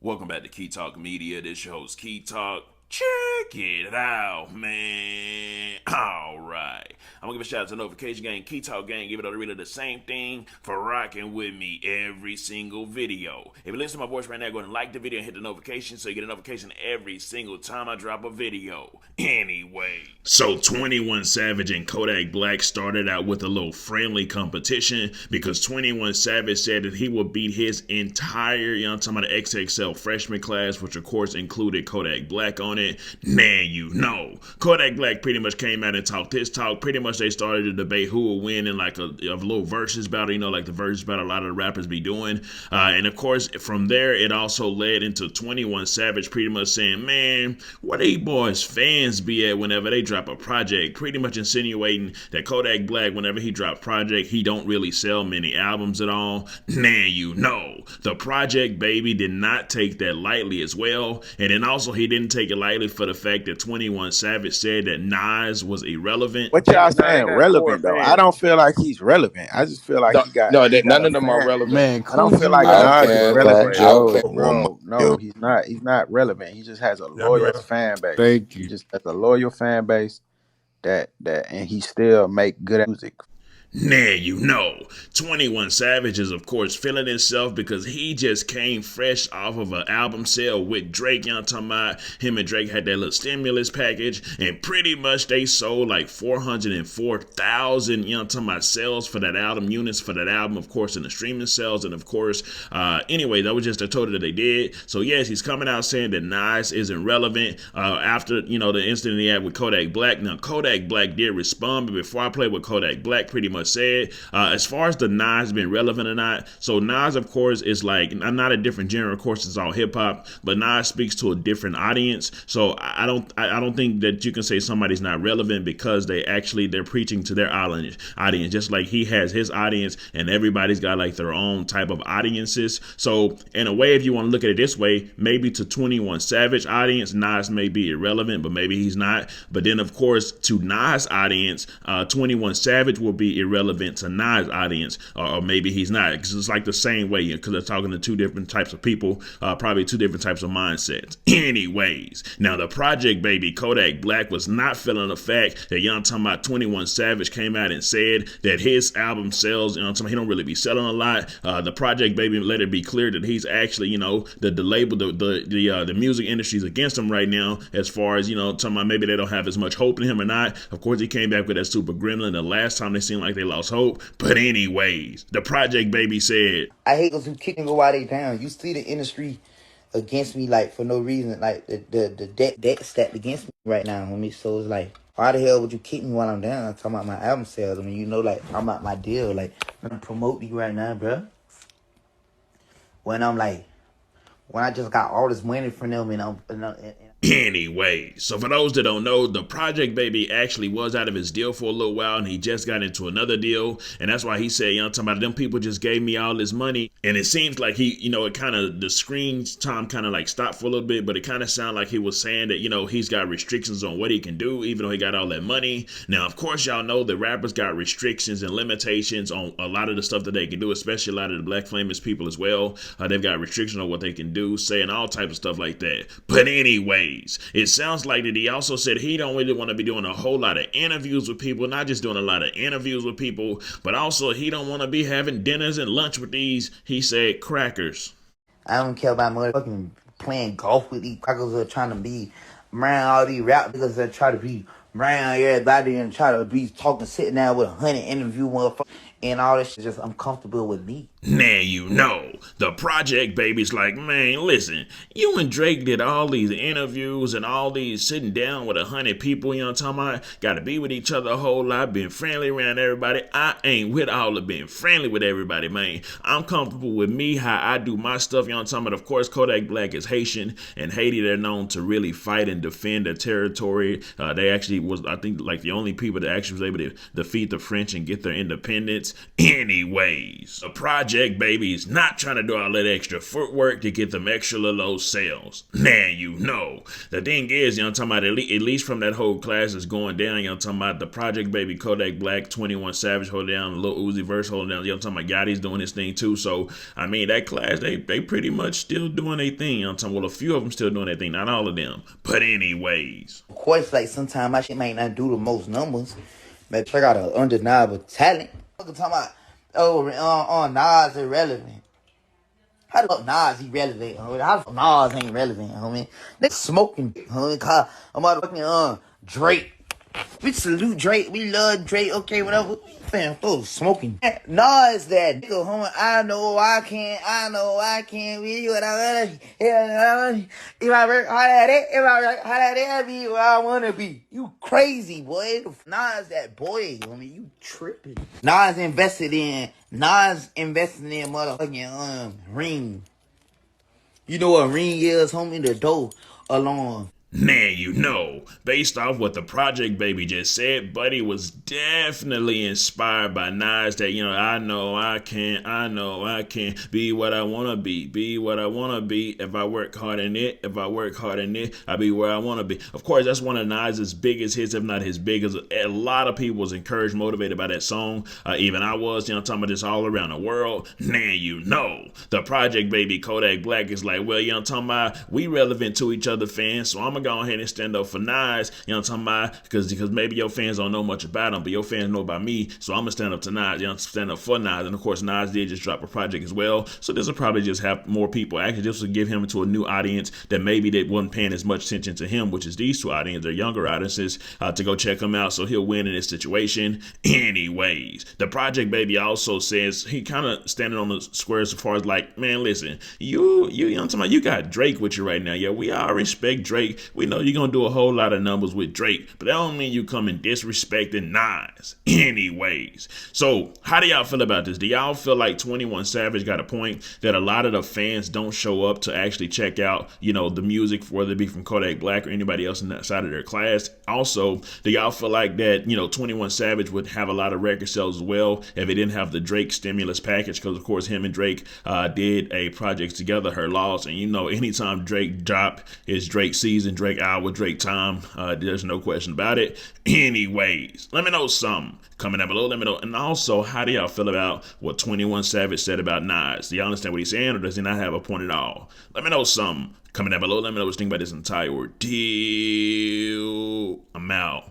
Welcome back to Key Talk Media. This your host, Key Talk. Check it out, man. All right. I'm going to give a shout out to Notification Gang, Key Talk Gang. Give it all really the same thing for rocking with me every single video. If you listen to my voice right now, go ahead and like the video and hit the notification so you get a notification every single time I drop a video. Anyway. So 21 Savage and Kodak Black started out with a little friendly competition because 21 Savage said that he would beat his entire, I'm talking about the XXL freshman class, which of course included Kodak Black on it. Man, Kodak Black pretty much came out and talked his talk. Pretty much they started a debate who will win in like a little versus battle, like the versus battle a lot of the rappers be doing. And of course, from there, it also led into 21 Savage pretty much saying, man, where these boys fans be at whenever they drop a project? Pretty much insinuating that Kodak Black, whenever he drops project, he don't really sell many albums at all. Man, the Project Baby did not take that lightly as well. And then also he didn't take it lightly for the fact that 21 Savage said that Nas was irrelevant. What y'all saying relevant though? I don't feel like he's relevant. I just feel like he got none a of them are fan. relevant. Man, I don't feel like Nas is relevant. No, he's not. He's not relevant. He just has a loyal fan base. Thank you. He just has a loyal fan base that and he still make good music. 21 Savage is of course feeling himself because he just came fresh off of an album sale with Drake. I'm talking about him and Drake had that little stimulus package, and pretty much they sold like 404,000, I'm talking about sales for that album, units for that album, of course, in the streaming sales. And of course, anyway, that was just a total that they did. So yes, he's coming out saying that Nas isn't relevant after, the incident he had with Kodak Black. Now, Kodak Black did respond, but before I play with Kodak Black, pretty much said, as far as the Nas being relevant or not, so Nas of course is like not a different genre, of course it's all hip-hop, but Nas speaks to a different audience. So I don't think that you can say somebody's not relevant because they're preaching to their audience, just like he has his audience, and everybody's got like their own type of audiences. So in a way, if you want to look at it this way, maybe to 21 Savage audience, Nas may be irrelevant, but maybe he's not. But then of course to Nas audience, 21 Savage will be irrelevant to Nas audience, or maybe he's not, because it's like the same way, because they're talking to two different types of people, probably two different types of mindsets. Anyways, now the Project Baby Kodak Black was not feeling the fact that talking about 21 Savage came out and said that his album sales, he don't really be selling a lot. The Project Baby let it be clear that he's actually, the label, the music industry's against him right now, as far as talking about maybe they don't have as much hope in him or not. Of course, he came back with that Super Gremlin the last time they seemed like they lost hope. But anyways, the Project Baby said, I hate those who kick and go while they down. You see the industry against me, like, for no reason. Like, the deck stacked against me right now, homie. So it's like, why the hell would you kick me while I'm down? I'm talking about my album sales. I mean, like, I'm at my deal. Like, I'm gonna promote you right now, bro. When I just got all this money from them Anyway, so for those that don't know, the Project Baby actually was out of his deal for a little while, and he just got into another deal, and that's why he said, talking about them people just gave me all this money, and it seems like he, it kind of, the screen time kind of like stopped for a little bit, but it kind of sounded like he was saying that, he's got restrictions on what he can do, even though he got all that money. Now, of course, y'all know the rappers got restrictions and limitations on a lot of the stuff that they can do, especially a lot of the black famous people as well. They've got restrictions on what they can do, saying all types of stuff like that. But anyway, it sounds like that he also said he don't really want to be doing a whole lot of interviews with people, not just doing a lot of interviews with people, but also he don't want to be having dinners and lunch with these, he said, crackers. I don't care about motherfucking playing golf with these crackers that are trying to be around all these rap niggas that try to be around everybody and try to be talking, sitting down with 100 interview motherfuckers and all this shit. Just uncomfortable with me. Now, the Project Baby's like, man, listen, you and Drake did all these interviews and all these sitting down with 100 people, what I'm talking about? Got to be with each other a whole lot, being friendly around everybody. I ain't with all of being friendly with everybody, man. I'm comfortable with me, how I do my stuff, what I'm talking about? Of course, Kodak Black is Haitian, and Haiti, they're known to really fight and defend their territory. They actually was, I think, like the only people that actually was able to defeat the French and get their independence. Anyways, the project baby is not trying to do all that extra footwork to get them extra low sales. Man, you know. The thing is, I'm talking about at least from that whole class that's going down, I'm talking about the project baby, Kodak Black, 21 Savage holding down, Lil Uzi Verse holding down, I'm talking about Gotti's doing his thing too. So, I mean, that class, they pretty much still doing their thing. I'm talking, well, a few of them still doing their thing, not all of them. But anyways. Of course, like, sometimes my shit might not do the most numbers, but check out an undeniable talent. I'm talking about, Nas irrelevant. How the fuck Nas irrelevant, homie? How the fuck Nas ain't relevant, homie? They smoking, homie. Call a motherfucking Drake. We salute Drake. We love Drake. Okay, whatever. Fam, smoking. Nas that nigga, homie. I know I can be what I wanna be. If I work hard at it, I be where I wanna be. You crazy, boy. Nas that boy, homie. You tripping. Nas invested in motherfucking ring. You know what ring is, homie? The door along. Man, you know, based off what the project baby just said, Buddy was definitely inspired by Nas that, I know I can be what I want to be what I want to be. If I work hard in it, I'll be where I want to be. Of course, that's one of Nas's biggest hits, if not his biggest. A lot of people was encouraged, motivated by that song. Even I was, talking about this all around the world. Man, the project baby Kodak Black is like, well, talking about we relevant to each other, fans, so I'm going to go ahead and stand up for Nas, talking about, because maybe your fans don't know much about him, but your fans know about me, so I'm going to stand up to Nas, stand up for Nas. And of course, Nas did just drop a project as well, so this will probably just have more people. Actually, this will give him to a new audience that maybe they wasn't paying as much attention to him, which is these two audiences, they're younger audiences, to go check him out, so he'll win in this situation. Anyways, the project baby also says, he kind of standing on the square as far as like, man, listen, you talking about, you got Drake with you right now. Yeah, we all respect Drake. We know you're going to do a whole lot of numbers with Drake, but that don't mean you come and disrespecting Nas. Anyways, so how do y'all feel about this? Do y'all feel like 21 Savage got a point that a lot of the fans don't show up to actually check out, the music, whether it be from Kodak Black or anybody else in that side of their class? Also, do y'all feel like that, 21 Savage would have a lot of record sales as well if it didn't have the Drake stimulus package? Because, of course, him and Drake did a project together, Her Loss, and anytime Drake drop, it's Drake season, Drake hour, Drake time. There's no question about it. Anyways, let me know something. Comment down below, let me know. And also, how do y'all feel about what 21 Savage said about Nas? Do y'all understand what he's saying, or does he not have a point at all? Let me know something. Comment down below, let me know what you think about this entire ordeal. I'm out.